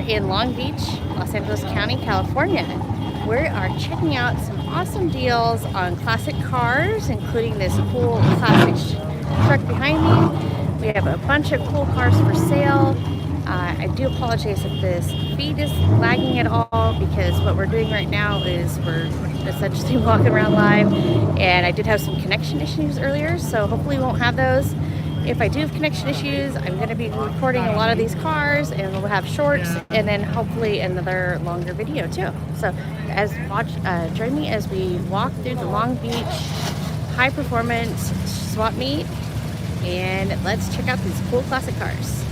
in Long Beach, Los Angeles County, California. We are checking out some awesome deals on classic cars, including this cool classic truck behind me. We have a bunch of cool cars for sale. I do apologize if this feed is lagging at all, because what we're doing right now is we're essentially walking around live, and I did have some connection issues earlier, so hopefully we won't have those. If I do have connection issues, I'm going to be recording a lot of these cars, and we'll have shorts, and then hopefully another longer video too. So join me as we walk through the Long Beach high performance swap meet, and let's check out these cool classic cars.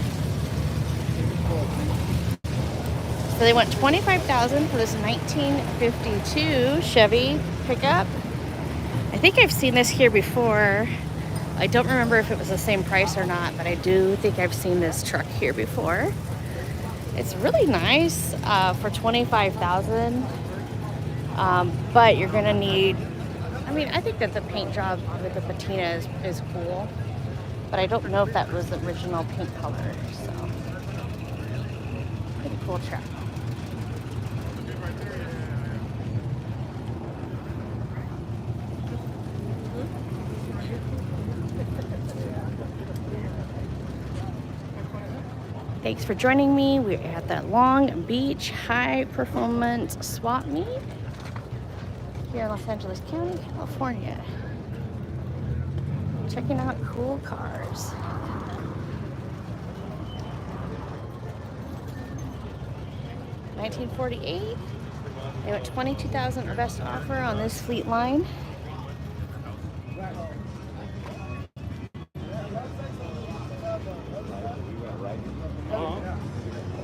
So they want $25,000 for this 1952 Chevy pickup. I think I've seen this here before. I don't remember if it was the same price or not, but I do think I've seen this truck here before. It's really nice for $25,000, but you're gonna need, I mean, I think that the paint job with the patina is cool, but I don't know if that was the original paint color, so pretty cool truck. Thanks for joining me. We're at the Long Beach High Performance Swap Meet here in Los Angeles County, California. Checking out cool cars. $1948. They went $22,000 or best offer on this fleet line.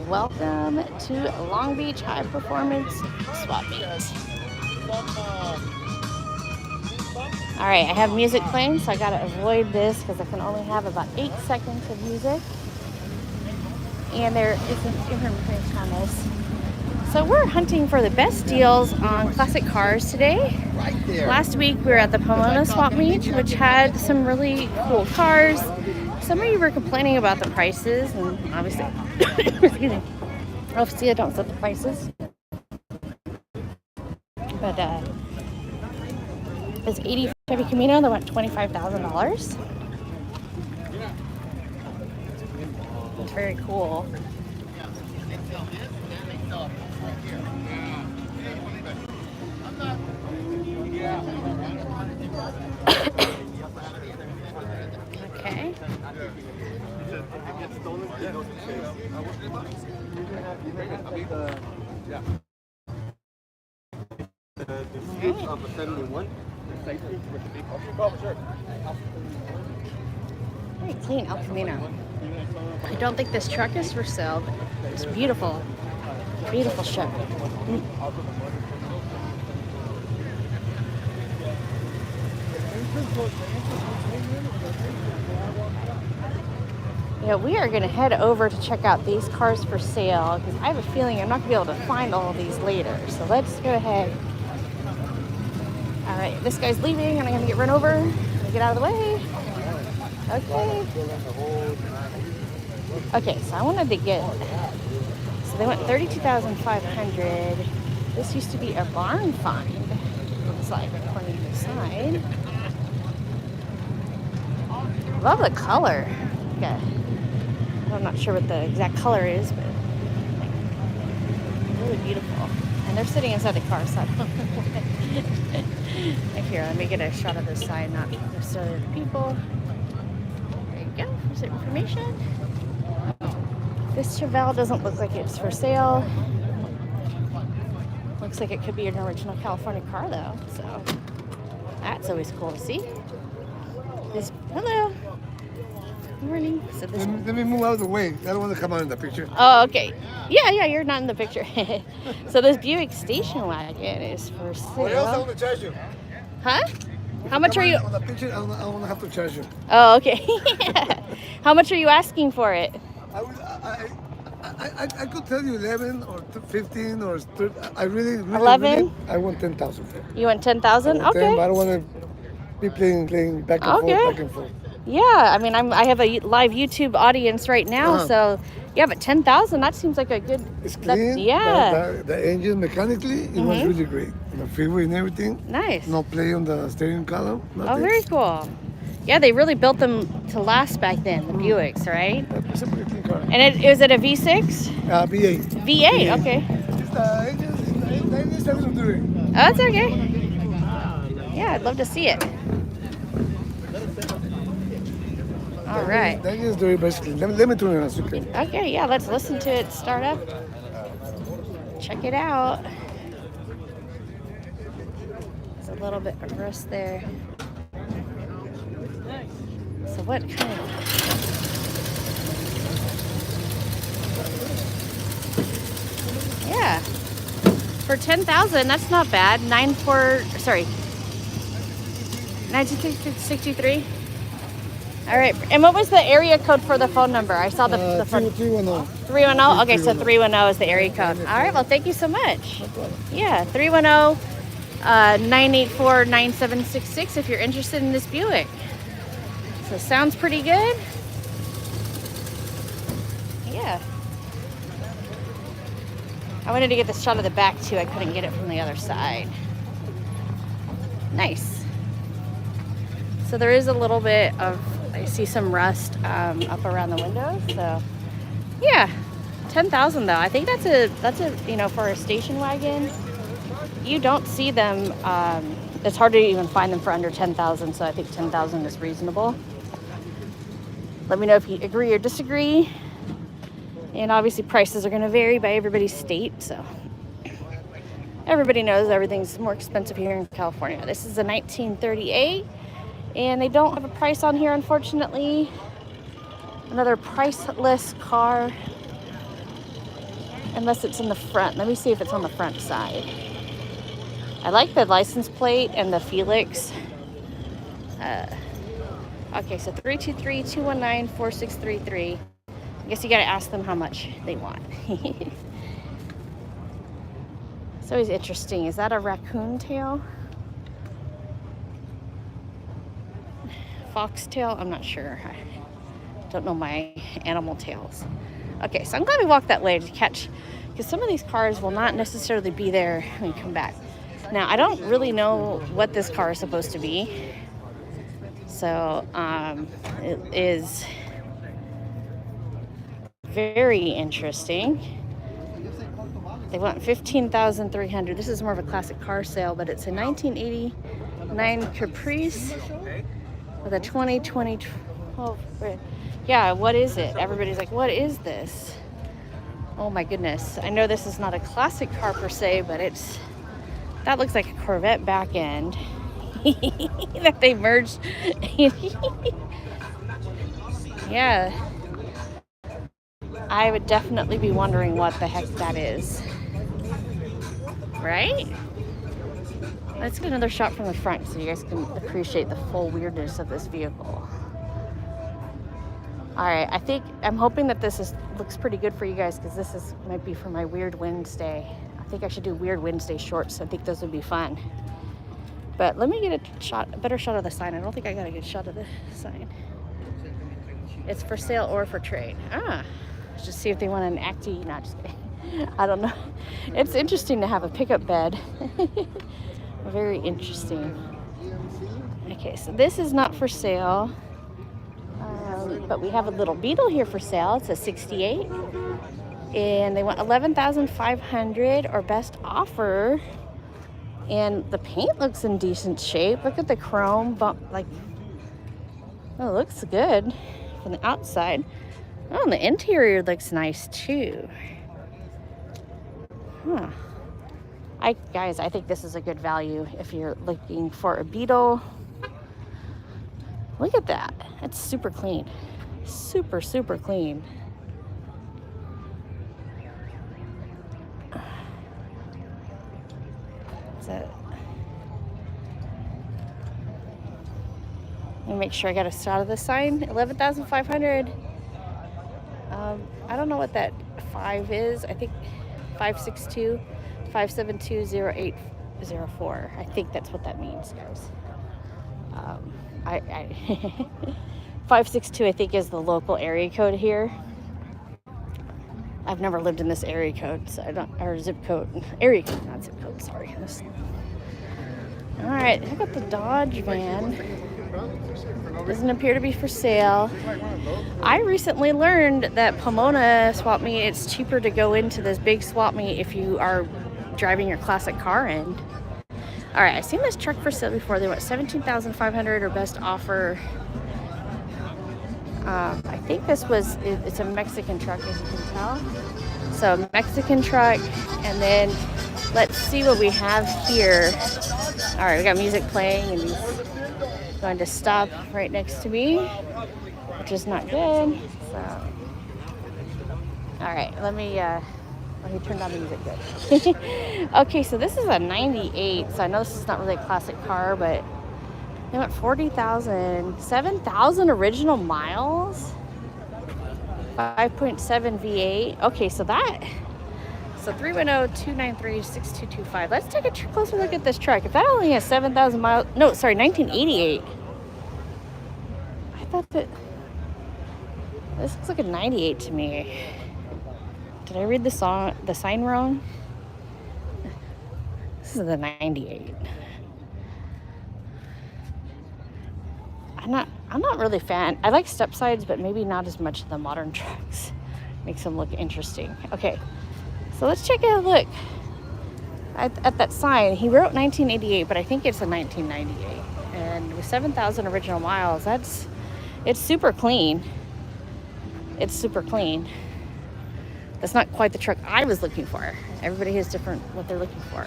Welcome to Long Beach High Performance Swap Meet. Alright, I have music playing, so I gotta avoid this because I can only have about 8 seconds of music. And there isn't information on this. So we're hunting for the best deals on classic cars today. Last week we were at the Pomona Swap Meet, which had some really cool cars. Some of you were complaining about the prices, and obviously, excuse me, obviously I don't set the prices. But this 80 Chevy Camino that went $25,000. It's very cool. Okay. Very clean El Camino. I don't think this truck is for sale, but it's beautiful. Beautiful Chevy. Yeah, we are going to head over to check out these cars for sale, because I have a feeling I'm not going to be able to find all of these later. So let's go ahead. All right, this guy's leaving, and I'm going to get run over. I'm going to get out of the way. Okay. Okay, so I wanted to get, so they went $32,500. This used to be a barn find, looks like, according to the side. Love the color. Okay. I'm not sure what the exact color is, but really beautiful. And they're sitting inside the car, so I don't know. Here, let me get a shot of this side, not necessarily the people. There you go. Here's the information. This Chevelle doesn't look like it's for sale. Looks like it could be an original California car, though. So that's always cool to see. Hello. Morning. So let me move out of the way. I don't want to come out in the picture. Oh, okay. Yeah, you're not in the picture. So this Buick station wagon is for sale. What else I want to charge you? Huh? How much are you? On the picture, I want to have to charge you. Oh, okay. How much are you asking for it? I could tell you 11 or 15 or 30. I really 11. I want 10,000. You want 10,000? Okay. 10, but I don't want to be playing back and forth, back and forth. Yeah, I mean, I have a live YouTube audience right now, so Yeah, but 10,000, that seems like a good... It's that- clean. yeah. The engine mechanically, it was really great. The freeway and everything. Nice. No play on the steering column. Oh, Nothing. very cool. Yeah, they really built them to last back then, the Buicks, right? It's a pretty clean car. And is it a V6? V8. V8, okay. It's the engine is a little dirty. Oh, that's okay. Yeah, I'd love to see it. All right. The engine is dirty, basically. Let me turn it on so you can. Okay, yeah, let's listen to it start up. Check it out. There's a little bit of rust there. So what kind of... Yeah. For 10,000, that's not bad. 1963. All right. And what was the area code for the phone number? I saw the phone. 310. 310. Okay, so 310 is the area code. All right. Well, thank you so much. Yeah, 310-984-9766 if you're interested in this Buick. So sounds pretty good. Yeah. I wanted to get the shot of the back too. I couldn't get it from the other side. Nice. So there is a little bit of, I see some rust up around the windows. So yeah, 10,000 though. I think that's a for a station wagon. You don't see them. It's hard to even find them for under 10,000. So I think 10,000 is reasonable. Let me know if you agree or disagree. And obviously prices are going to vary by everybody's state. So everybody knows everything's more expensive here in California. This is a 1938. And they don't have a price on here, unfortunately. Another priceless car. Unless it's in the front. Let me see if it's on the front side. I like the license plate and the Felix. Okay, so 323-219-4633. I guess you gotta ask them how much they want. It's always interesting. Is that a raccoon tail? Foxtail? I'm not sure. I don't know my animal tails. Okay, so I'm glad we walked that way to catch, because some of these cars will not necessarily be there when we come back. Now, I don't really know what this car is supposed to be. So, it is very interesting. They want $15,300. This is more of a classic car sale, but it's a 1989 Caprice with a 2012. Yeah, what is it? Everybody's like, what is this? Oh my goodness. I know this is not a classic car per se, but that looks like a Corvette back end that they merged. Yeah. I would definitely be wondering what the heck that is. Right? Let's get another shot from the front so you guys can appreciate the full weirdness of this vehicle. All right, I'm hoping that this looks pretty good for you guys, because this might be for my Weird Wednesday. I think I should do Weird Wednesday shorts. I think those would be fun. But let me get a better shot of the sign. I don't think I got a good shot of the sign. It's for sale or for trade. Just see if they want an acty. Not just kidding. I don't know. It's interesting to have a pickup bed. Very interesting. Okay, so this is not for sale. But we have a little Beetle here for sale. It's a 68. And they want $11,500 or best offer. And the paint looks in decent shape. Look at the chrome bump. It looks good from the outside. Oh, and the interior looks nice too. Huh. Guys, I think this is a good value if you're looking for a Beetle. Look at that. It's super clean. Super, super clean. Let me make sure I got a shot of the sign. 11,500. I don't know what that 5 is. I think 562-572-0804. I think that's what that means, guys. 562, I think, is the local area code here. I've never lived in this area code, so I don't, or zip code, area code, not zip code, sorry. All right, I got the Dodge van. Doesn't appear to be for sale. I recently learned that Pomona swap meet, it's cheaper to go into this big swap meet if you are driving your classic car in. All right, I've seen this truck for sale before. They went $17,500 or best offer. I think this was, it's a Mexican truck, as you can tell. So Mexican truck, and then let's see what we have here. All right, we got music playing, and he's going to stop right next to me, which is not good. So, all right, let me turn down the music good. Okay, so this is a 98, so I know this is not really a classic car, but they went 40,000, 7,000 original miles, 5.7 V8. Okay, so 310-293-6225. Let's take a closer look at this truck. If that only has 7,000 miles, no, sorry, 1988. I thought that this looks like a 98 to me. Did I read the sign wrong? This is the 98. I'm not really a fan. I like step sides, but maybe not as much of the modern trucks. Makes them look interesting. Okay, so let's take a look at that sign. He wrote 1988, but I think it's a 1998. And with 7,000 original miles, it's super clean. It's super clean. That's not quite the truck I was looking for. Everybody has different what they're looking for.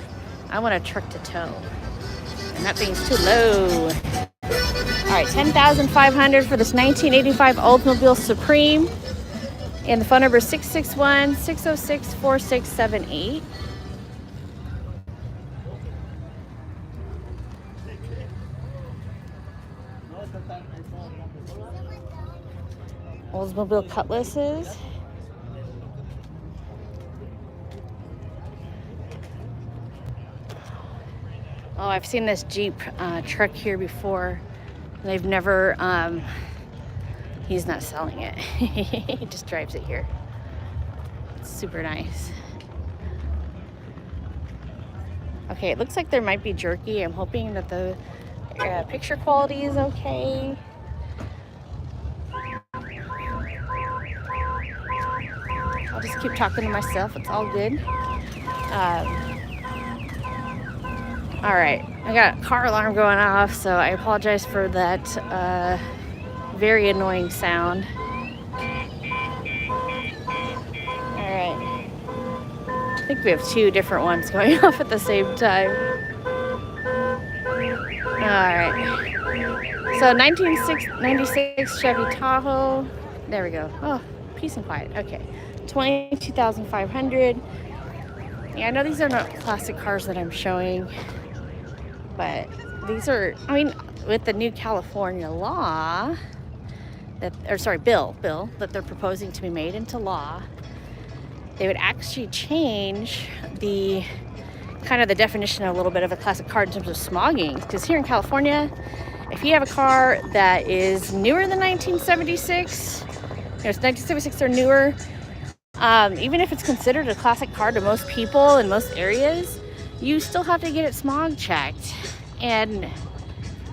I want a truck to tow, and that thing's too low. All right, $10,500 for this 1985 Oldsmobile Supreme. And the phone number is 661-606-4678. Oldsmobile Cutlasses. Oh, I've seen this Jeep truck here before. They've never, he's not selling it. He just drives it here. It's super nice. Okay, it looks like there might be jerky. I'm hoping that the picture quality is okay. I'll just keep talking to myself. It's all good. All right, I got a car alarm going off, so I apologize for that very annoying sound. All right, I think we have two different ones going off at the same time. All right, so 1996 Chevy Tahoe. There we go. Oh, peace and quiet. Okay, 22,500. Yeah, I know these are not classic cars that I'm showing, but these are, I mean, with the new California law bill that they're proposing to be made into law, they would actually change the kind of the definition a little bit of a classic car in terms of smogging. Because here in California, if you have a car that is newer than 1976, it's 1976 or newer, even if it's considered a classic car to most people in most areas, you still have to get it smog checked. And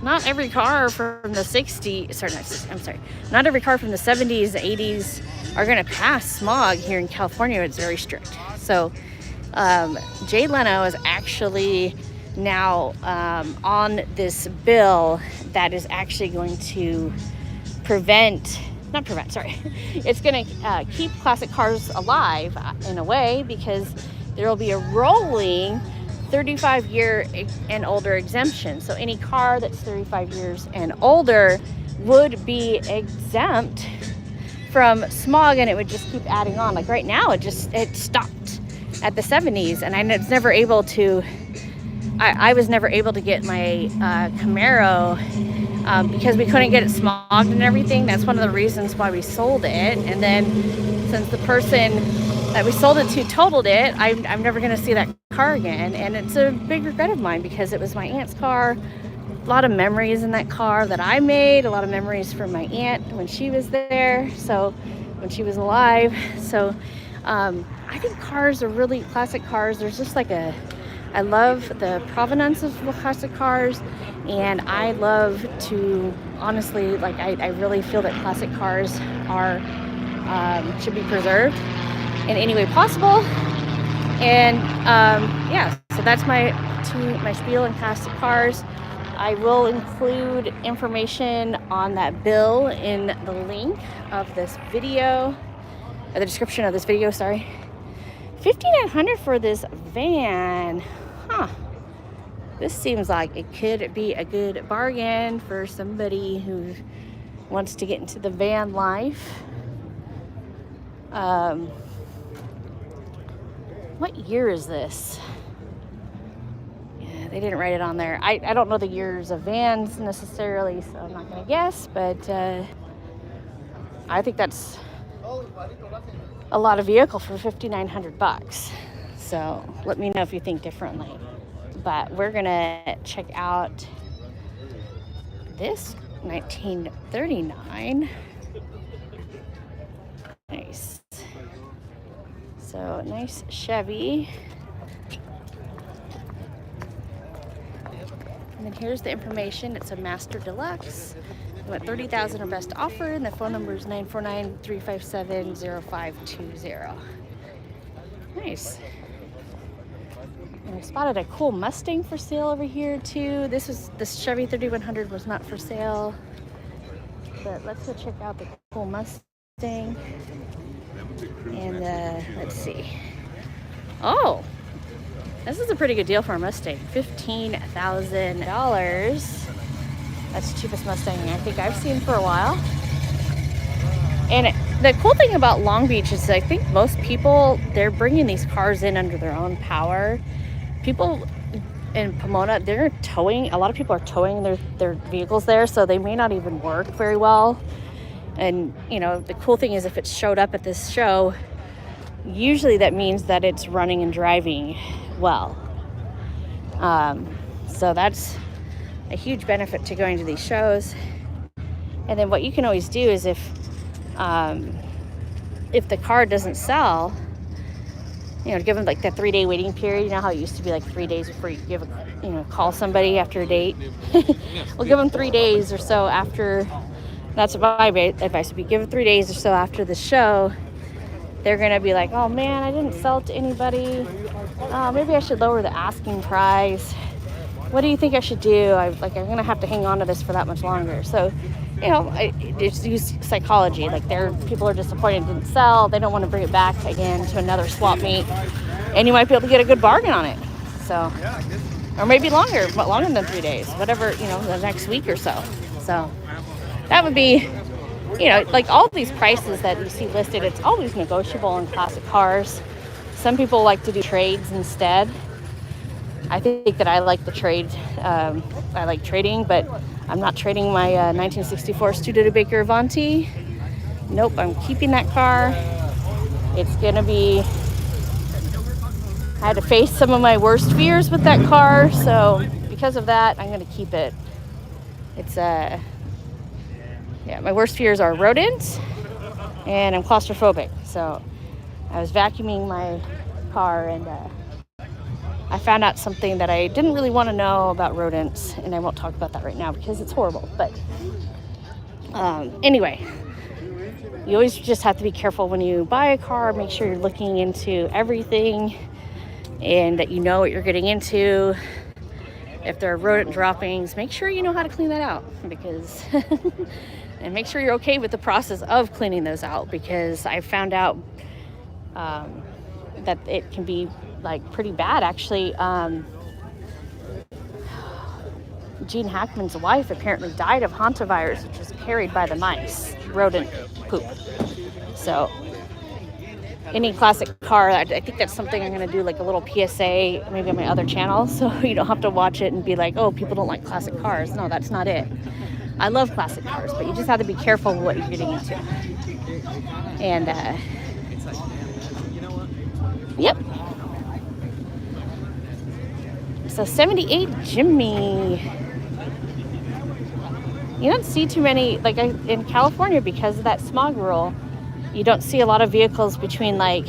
not every car from the 60s, not every car from the 70s, 80s are going to pass smog here in California. It's very strict. So Jay Leno is actually now on this bill that is actually going to it's going to keep classic cars alive in a way, because there will be a rolling 35-year and older exemption. So any car that's 35 years and older would be exempt from smog, and it would just keep adding on. Like right now, it stopped at the 70s, and I was never able to get my Camaro because we couldn't get it smogged and everything. That's one of the reasons why we sold it. And then since the person that we sold it to totaled it, I'm never going to see that car again. And it's a big regret of mine, because it was my aunt's car. A lot of memories in that car that I made, a lot of memories from my aunt when she was there, so when she was alive. So I think cars are really classic cars. There's just like I love the provenance of classic cars, and I love to honestly, like, I really feel that classic cars are should be preserved in any way possible. And yeah, so that's my spiel on classic cars. I will include information on that bill in the link of this video, or the description of this video, sorry. $5,900 for this van. Huh. This seems like it could be a good bargain for somebody who wants to get into the van life. What year is this? Yeah, they didn't write it on there. I don't know the years of vans necessarily, so I'm not going to guess, but I think that's a lot of vehicle for $5,900. So let me know if you think differently. But we're going to check out this 1939. Nice. So nice Chevy. And then here's the information. It's a Master Deluxe. About $30,000 or best offer, and the phone number is 949-357-0520. Nice. And I spotted a cool Mustang for sale over here too. This Chevy 3100 was not for sale. But let's go check out the cool Mustang. And let's see. Oh, this is a pretty good deal for a Mustang. $15,000. That's the cheapest Mustang I think I've seen for a while. And the cool thing about Long Beach is I think most people, they're bringing these cars in under their own power. People in Pomona, they're towing. A lot of people are towing their vehicles there, so they may not even work very well. And, you know, the cool thing is if it showed up at this show, usually that means that it's running and driving well. So that's a huge benefit to going to these shows. And then what you can always do is if the car doesn't sell, you know, give them like that 3-day waiting period. You know how it used to be like 3 days before you call somebody after a date. We'll give them 3 days or so after. That's my advice would be: give them 3 days or so after the show. They're gonna be like, oh man, I didn't sell it to anybody. Maybe I should lower the asking price. What do you think I should do? I'm gonna have to hang on to this for that much longer. So, you know, just use psychology. Like, people are disappointed it didn't sell. They don't want to bring it back again to another swap meet, and you might be able to get a good bargain on it. So, or maybe longer than 3 days, whatever, you know, the next week or so. So that would be, you know, like all these prices that you see listed, it's always negotiable in classic cars. Some people like to do trades instead. I think that I like the trade. I like trading, but I'm not trading my 1964 Studebaker Avanti. Nope, I'm keeping that car. It's gonna be, I had to face some of my worst fears with that car, so because of that, I'm gonna keep it. It's yeah, my worst fears are rodents, and I'm claustrophobic. So I was vacuuming my car, and I found out something that I didn't really want to know about rodents, and I won't talk about that right now because it's horrible. But anyway, you always just have to be careful when you buy a car. Make sure you're looking into everything and that you know what you're getting into. If there are rodent droppings, make sure you know how to clean that out, because and make sure you're okay with the process of cleaning those out, because I found out that it can be like pretty bad actually. Gene Hackman's wife apparently died of hantavirus, which was carried by the mice, rodent poop. So any classic car, I think that's something I'm going to do, like a little PSA maybe on my other channel, so you don't have to watch it and be like, oh, people don't like classic cars. No, that's not it. I love classic cars, but you just have to be careful with what you're getting into. And yep. So 78 Jimmy. You don't see too many, like in California, because of that smog rule, you don't see a lot of vehicles between like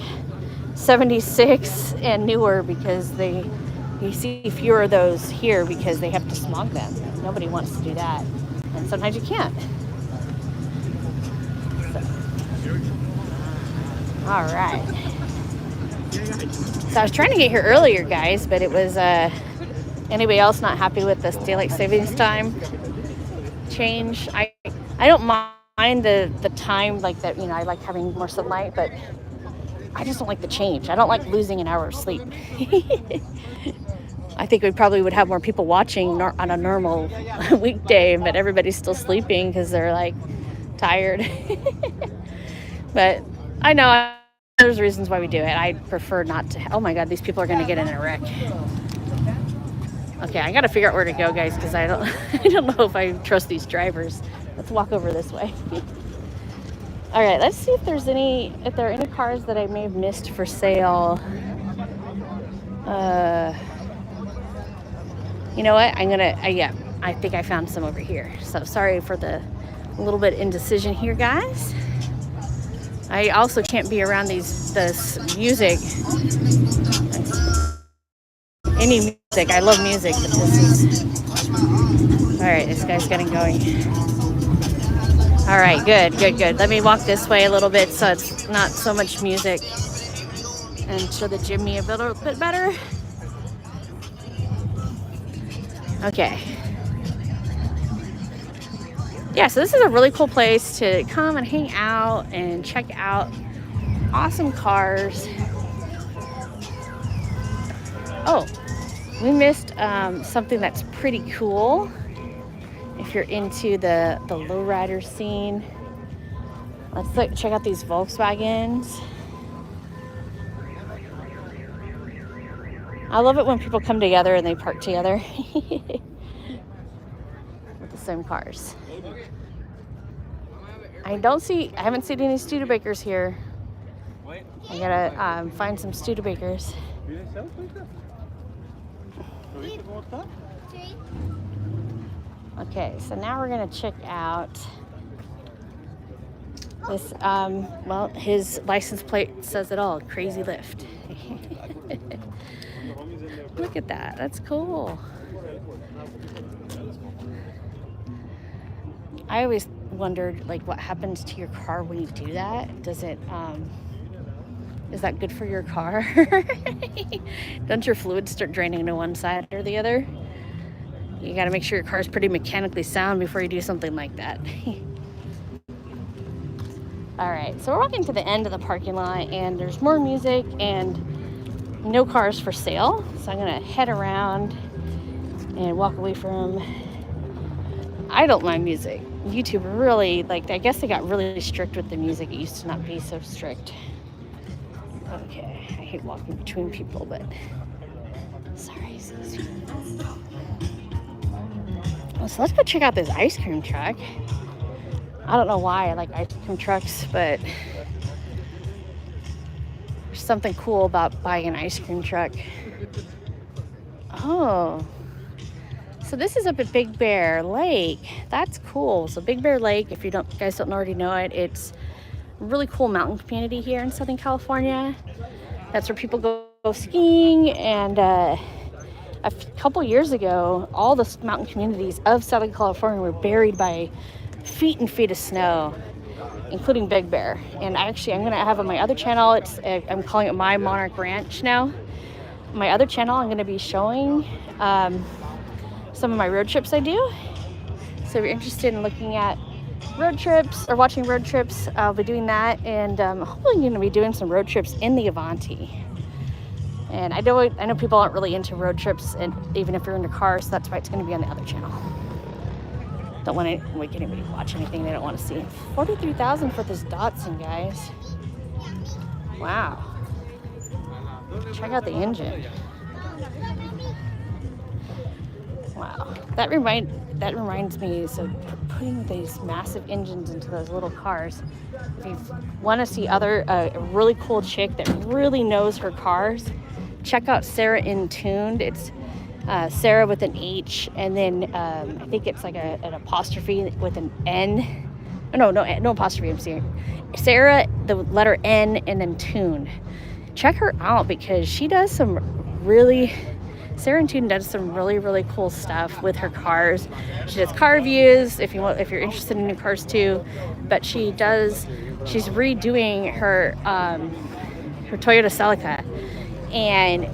76 and newer because you see fewer of those here because they have to smog them. Nobody wants to do that. And sometimes you can't. So. All right. So I was trying to get here earlier, guys, but it was anybody else not happy with this daylight savings time change? I don't mind the time like that, you know, I like having more sunlight, but I just don't like the change. I don't like losing an hour of sleep. I think we probably would have more people watching on a normal weekday, but everybody's still sleeping because they're like tired. But I know there's reasons why we do it. I prefer not to. Oh my God, these people are going to get in a wreck. Okay, I got to figure out where to go, guys, because I don't know if I trust these drivers. Let's walk over this way. All right, let's see if there are any cars that I may have missed for sale. You know what? Yeah, I think I found some over here. So sorry for the little bit indecision here, guys. I also can't be around this music. Any music. I love music, but this is... All right, this guy's getting going. All right, good. Let me walk this way a little bit so it's not so much music and show the Jimmy a little bit better. Okay. Yeah, so this is a really cool place to come and hang out and check out awesome cars. Oh, we missed something that's pretty cool. If you're into the lowrider scene, let's check out these Volkswagens. I love it when people come together and they park together with the same cars. I haven't seen any Studebakers here. I gotta find some Studebakers. Okay, so now we're gonna check out this, well, his license plate says it all, Crazy Lift. Look at that, that's cool. I always wondered, like, what happens to your car when you do that? Does it, is that good for your car? Don't your fluids start draining to one side or the other? You got to make sure your car is pretty mechanically sound before you do something like that. All right, so we're walking to the end of the parking lot, and there's more music and no cars for sale. So I'm gonna head around and walk away from. I don't mind music. YouTube really, like, I guess they got really strict with the music. It used to not be so strict. Okay, I hate walking between people, but sorry. So let's go check out this ice cream truck. I don't know why I like ice cream trucks, but there's something cool about buying an ice cream truck. Oh, so this is up at Big Bear Lake. That's cool. So Big Bear Lake, if you guys don't already know it, it's a really cool mountain community here in Southern California. That's where people go skiing, and a couple years ago, all the mountain communities of Southern California were buried by feet and feet of snow, including Big Bear. And actually, I'm gonna have on my other channel, I'm calling it My Monarch Ranch now. My other channel, I'm gonna be showing some of my road trips I do. So if you're interested in looking at road trips or watching road trips, I'll be doing that, and hopefully I'm gonna be doing some road trips in the Avanti. And I know people aren't really into road trips, and even if you're into cars, so that's why it's going to be on the other channel. Don't want to make anybody watch anything they don't want to see. $43,000 for this Datsun, guys. Wow. Check out the engine. Wow. That reminds me, so putting these massive engines into those little cars. If you want to see a really cool chick that really knows her cars, check out Sarah in Tuned. It's Sarah with an H, and then I think it's like an apostrophe with an N. No apostrophe, I'm saying. Sarah, the letter N, and then Tuned. check her out because she does some really, Sarah Tune does some really, really cool stuff with her cars. She does car reviews if you're interested in new cars too. But she's redoing her Toyota Celica and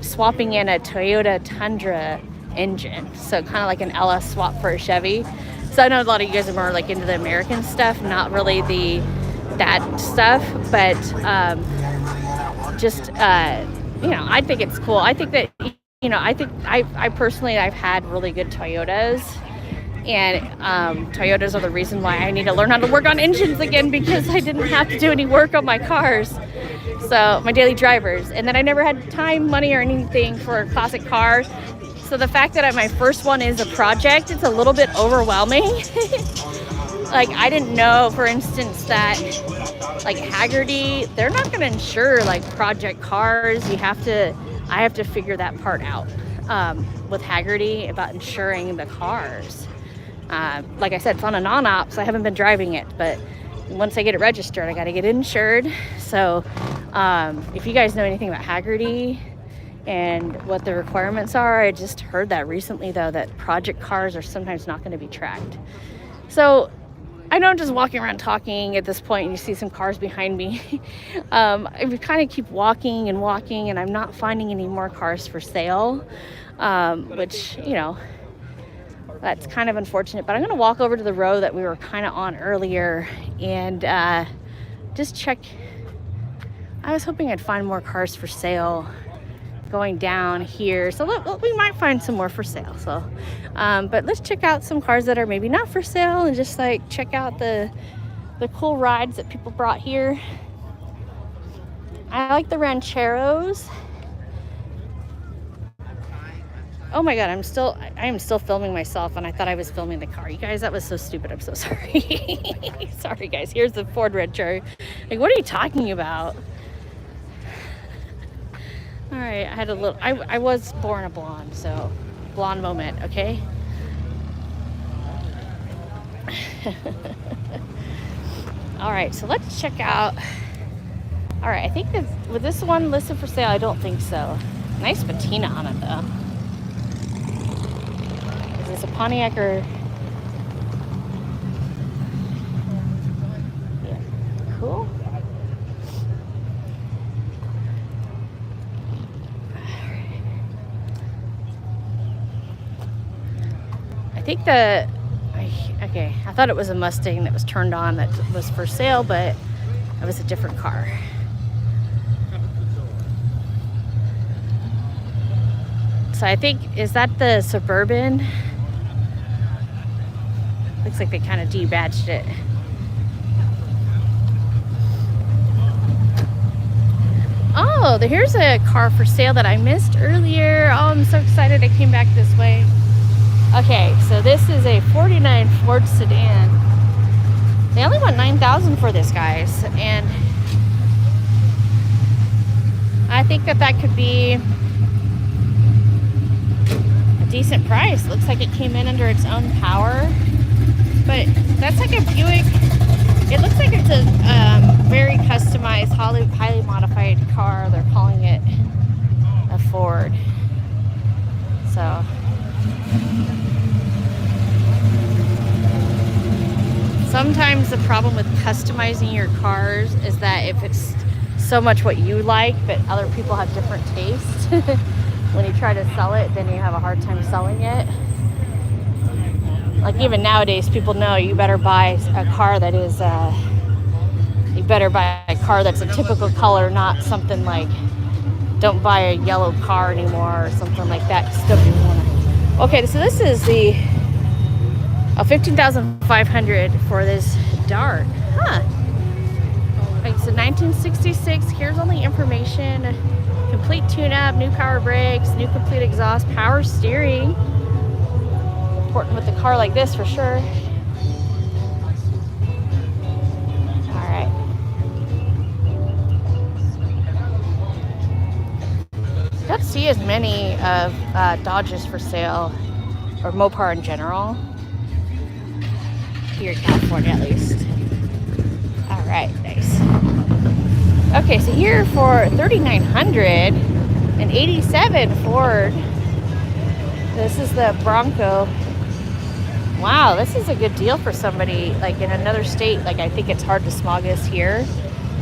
swapping in a Toyota Tundra engine. So kind of like an LS swap for a Chevy. So I know a lot of you guys are more like into the American stuff, not really that stuff, but I think it's cool. I think that, I personally, I've had really good Toyotas, and Toyotas are the reason why I need to learn how to work on engines again, because I didn't have to do any work on my cars. So my daily drivers, and then I never had time, money, or anything for a classic car. So the fact that my first one is a project, it's a little bit overwhelming. Like, I didn't know, for instance, that like Haggerty, they're not going to insure like project cars. I have to figure that part out with Haggerty about insuring the cars. Like I said, it's on a non-op, so I haven't been driving it, but once I get it registered, I got to get it insured. So if you guys know anything about Haggerty and what the requirements are, I just heard that recently, though, that project cars are sometimes not going to be tracked. So I know I'm just walking around talking at this point, and you see some cars behind me. I kind of keep walking, and I'm not finding any more cars for sale, which, that's kind of unfortunate. But I'm going to walk over to the road that we were kind of on earlier and just check. I was hoping I'd find more cars for sale going down here, so we might find some more for sale. So but let's check out some cars that are maybe not for sale, and just like check out the cool rides that people brought here. I like the Rancheros. Oh my god, I am still filming myself, and I thought I was filming the car. You guys, that was so stupid. I'm so sorry. Sorry guys. Here's the Ford Ranchero. Like, what are you talking about? All right, I was born a blonde, so blonde moment, okay? All right, so let's check out. All right, I think with this one listed for sale, I don't think so. Nice patina on it, though. Is this a Pontiac or? Yeah, cool. I thought it was a Mustang that was turned on that was for sale, but it was a different car. So I think, is that the Suburban? Looks like they kind of debadged it. Oh, here's a car for sale that I missed earlier. Oh, I'm so excited I came back this way. Okay, so this is a 49 Ford sedan. They only want $9,000 for this, guys, and I think that could be a decent price. Looks like it came in under its own power, but that's like a Buick. It looks like it's a very customized, highly modified car. They're calling it a Ford. So. Sometimes the problem with customizing your cars is that if it's so much what you like, but other people have different tastes, when you try to sell it, then you have a hard time selling it. Like, even nowadays, people know you better buy a car that is, you better buy a car that's a typical color, not something like, don't buy a yellow car anymore or something like that. Okay, so this is the $15,500 for this Dart. Huh. Okay, so 1966. Here's all the information. Complete tune-up, new power brakes, new complete exhaust, power steering. Important with a car like this for sure. All right. Don't see as many of Dodges for sale, or Mopar in general. Here in California, at least. All right, nice. Okay, so here for $3,987 Ford. This is the Bronco. Wow, this is a good deal for somebody like in another state. Like I think it's hard to smog this here.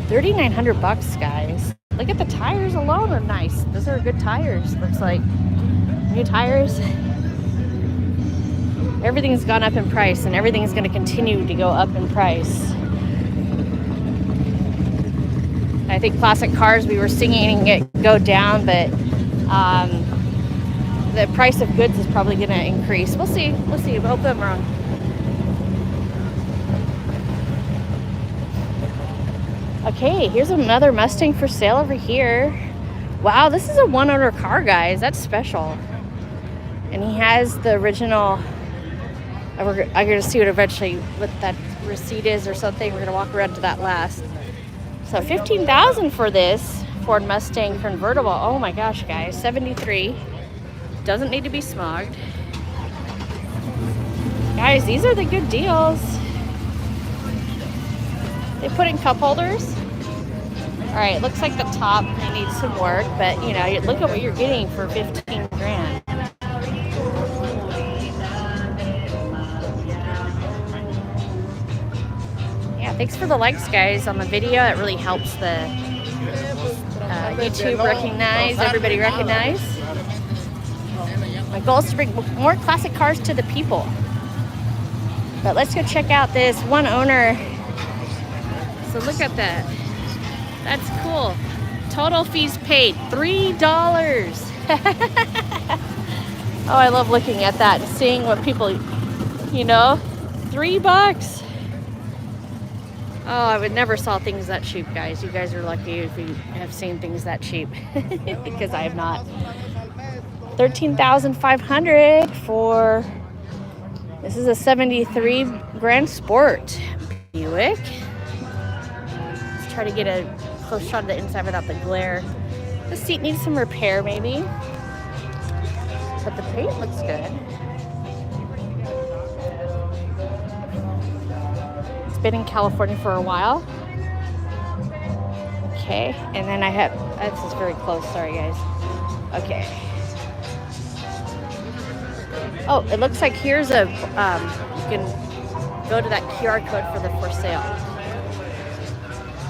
$3,900, guys. Look at the tires alone are nice. Those are good tires. Looks like new tires. Everything's gone up in price, and everything's going to continue to go up in price. I think classic cars, we were seeing it go down, but the price of goods is probably going to increase. We'll see. We'll see. I hope I'm wrong. Okay, here's another Mustang for sale over here. Wow, this is a one-owner car, guys. That's special. And he has the original. I'm going to see what that receipt is or something. We're going to walk around to that last. So $15,000 for this Ford Mustang convertible. Oh my gosh, guys, 73. Doesn't need to be smogged. Guys, these are the good deals. They put in cup holders. All right, looks like the top needs some work, but you know, look at what you're getting for 15 grand. Yeah, thanks for the likes, guys, on the video. It really helps the YouTube recognize, everybody recognize. My goal is to bring more classic cars to the people. But let's go check out this one owner. So look at that. That's cool. Total fees paid, $3. Oh, I love looking at that and seeing what people, you know, $3. Oh, I would never saw things that cheap, guys. You guys are lucky if you have seen things that cheap because I have not. $13,500 for, this is a 73 Grand Sport Buick. Let's try to get a close shot of the inside without the glare. The seat needs some repair maybe, but the paint looks good. It's been in California for a while. Okay, and then I have, this is very close, sorry guys. Okay. Oh, it looks like here's a, you can go to that QR code for the for sale.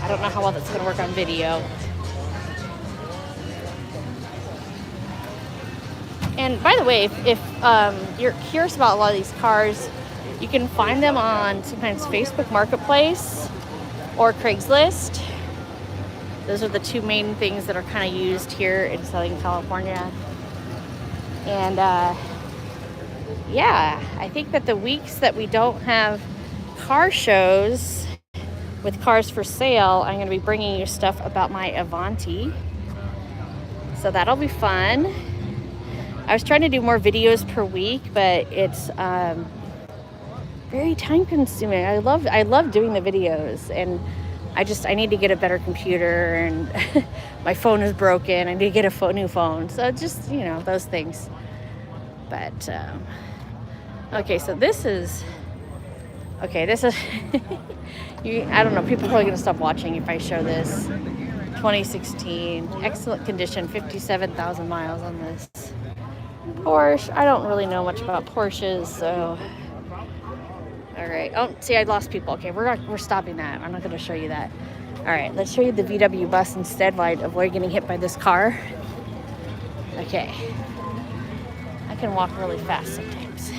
I don't know how well that's going to work on video. And by the way, if you're curious about a lot of these cars, you can find them on sometimes Facebook Marketplace or Craigslist. Those are the two main things that are kind of used here in Southern California. And yeah, I think that the weeks that we don't have car shows with cars for sale, I'm going to be bringing you stuff about my Avanti. So that'll be fun. I was trying to do more videos per week, but it's very time consuming. I love doing the videos, and I need to get a better computer, and my phone is broken. I need to get a new phone. So just, you know, those things. But okay, so this is I don't know, people are probably gonna stop watching if I show this. 2016, excellent condition, 57,000 miles on this Porsche. I don't really know much about Porsches, so all right. Oh, see, I lost people. Okay, we're stopping that. I'm not gonna show you that. All right, let's show you the VW bus instead while I avoid getting hit by this car. Okay, I can walk really fast sometimes.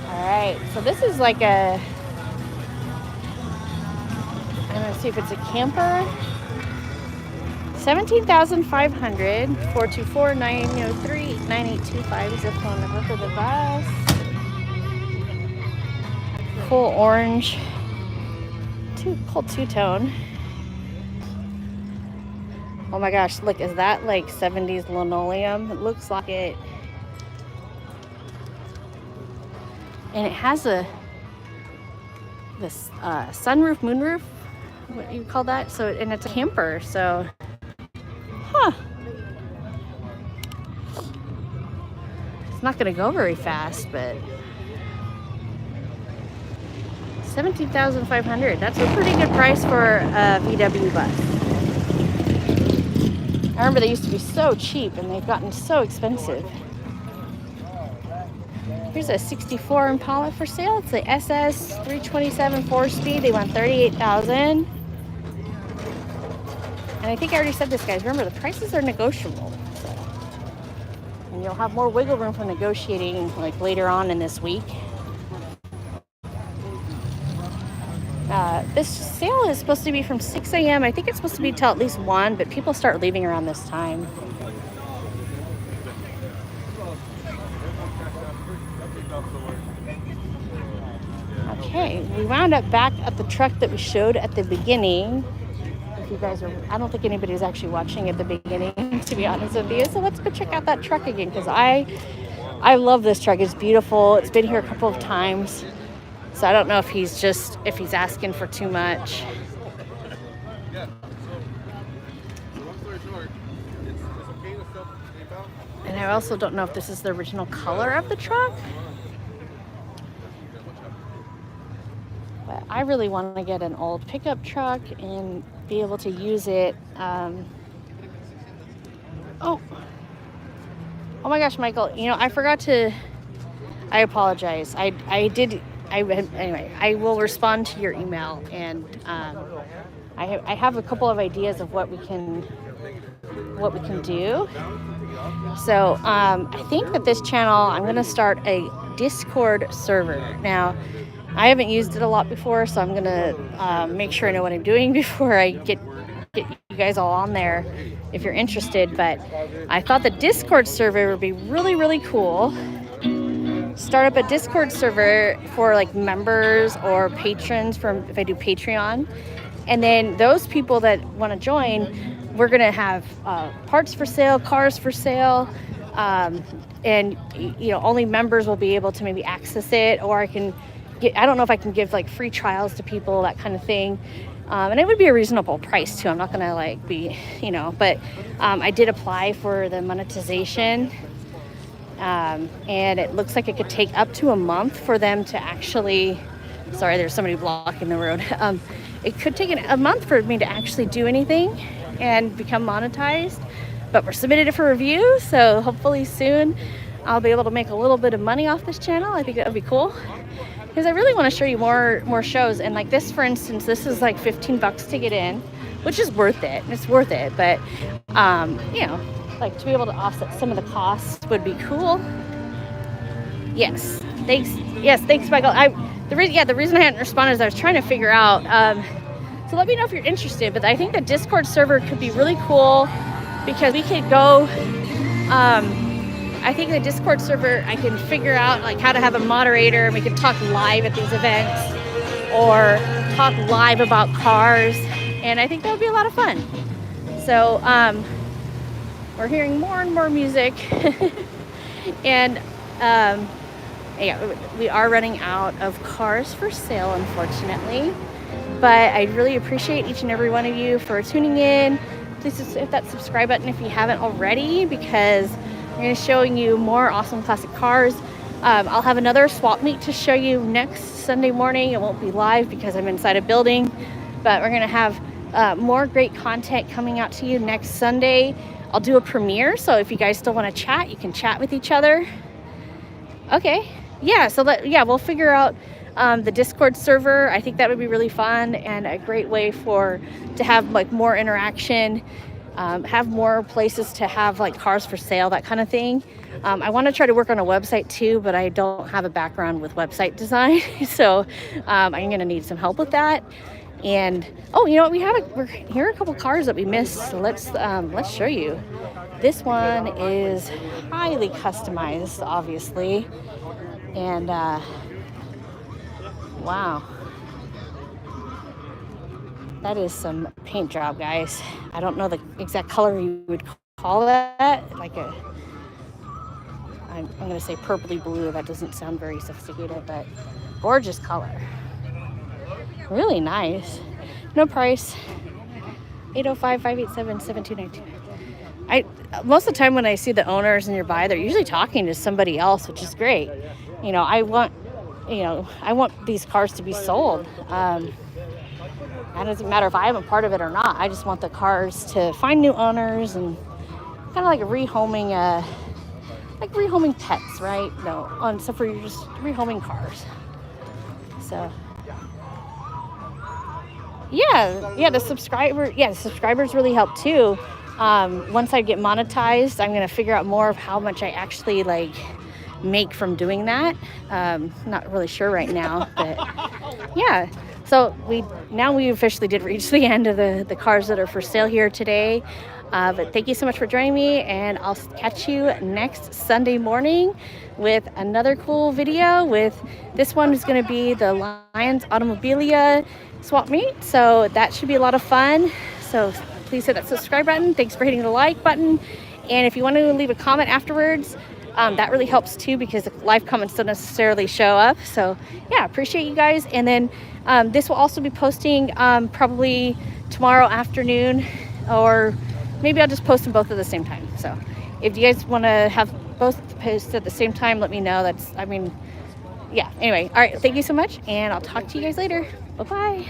All right, so this is like a, I'm gonna see if it's a camper. 17,500, 424-903-9825 is the phone number for the bus. Cool orange, cool two-tone. Oh my gosh, look, is that like 70s linoleum? It looks like it. And it has this sunroof, moonroof, what you call that? So, and it's a camper, so, huh. It's not gonna go very fast, but $17,500. That's a pretty good price for a VW bus. I remember they used to be so cheap and they've gotten so expensive. Here's a 64 Impala for sale. It's the SS 327 4-speed. They want $38,000. And I think I already said this, guys. Remember, the prices are negotiable. So. And you'll have more wiggle room for negotiating like later on in this week. This sale is supposed to be from 6 a.m. I think it's supposed to be till at least 1, but people start leaving around this time. Okay, we wound up back at the truck that we showed at the beginning. If you guys are, I don't think anybody's actually watching at the beginning, to be honest with you. So let's go check out that truck again, because I love this truck. It's beautiful. It's been here a couple of times. So I don't know if he's asking for too much. And I also don't know if this is the original color of the truck. But I really want to get an old pickup truck and be able to use it. Oh my gosh, Michael, I forgot to, I apologize. Anyway, I will respond to your email, and I have a couple of ideas of what we can do. So I think that this channel, I'm going to start a Discord server. Now, I haven't used it a lot before, so I'm going to make sure I know what I'm doing before I get you guys all on there if you're interested. But I thought the Discord server would be really, really cool. Start up a Discord server for like members or patrons if I do Patreon. And then those people that want to join, we're going to have parts for sale, cars for sale. And only members will be able to maybe access it, or I don't know if I can give like free trials to people, that kind of thing. And it would be a reasonable price too. I'm not going to but I did apply for the monetization. And it looks like it could take up to a month for them to actually, sorry, there's somebody blocking the road. It could take a month for me to actually do anything and become monetized, but we're submitted it for review. So hopefully soon I'll be able to make a little bit of money off this channel. I think that would be cool, because I really want to show you more shows. And like this, for instance, this is like $15 to get in, which is worth it. It's worth it. But, like to be able to offset some of the costs would be cool. Yes, thanks. Yes, thanks, Michael. The reason I hadn't responded is I was trying to figure out. So let me know if you're interested. But I think the Discord server could be really cool, because we could go. I think the Discord server, I can figure out like how to have a moderator, and we can talk live at these events or talk live about cars, and I think that would be a lot of fun. So we're hearing more and more music, and we are running out of cars for sale, unfortunately. But I really appreciate each and every one of you for tuning in. Please hit that subscribe button if you haven't already, because I'm going to be showing you more awesome classic cars. I'll have another swap meet to show you next Sunday morning. It won't be live because I'm inside a building, but we're going to have more great content coming out to you next Sunday. I'll do a premiere, so if you guys still want to chat, you can chat with each other. Okay, yeah, so we'll figure out the Discord server. I think that would be really fun and a great way to have like more interaction, have more places to have like cars for sale, that kind of thing. I want to try to work on a website too, but I don't have a background with website design, so I'm going to need some help with that. And here are a couple cars that we missed, so let's show you. This one is highly customized, obviously, and wow, that is some paint job, guys. I don't know the exact color you would call that, I'm going to say purpley blue. That doesn't sound very sophisticated, but gorgeous color. Really nice. No price. 805-587-7292. Most of the time when I see the owners nearby, they're usually talking to somebody else, which is great. I want you know, I want these cars to be sold. It doesn't matter if I am a part of it or not. I just want the cars to find new owners and kind of like rehoming pets, right? No, except for you're just rehoming cars. So the subscribers really help too. Once I get monetized, I'm gonna figure out more of how much I actually like make from doing that. Not really sure right now, but yeah. So we officially did reach the end of the cars that are for sale here today. But thank you so much for joining me, and I'll catch you next Sunday morning with another cool video. With this one is going to be the Lions Automobilia swap meet, so that should be a lot of fun. So please hit that subscribe button. Thanks for hitting the like button, and if you want to leave a comment afterwards, that really helps too, because the live comments don't necessarily show up. So yeah, appreciate you guys. And then this will also be posting probably tomorrow afternoon, or maybe I'll just post them both at the same time. So if you guys want to have both posted at the same time, let me know. Anyway, all right, thank you so much, and I'll talk to you guys later. Bye-bye.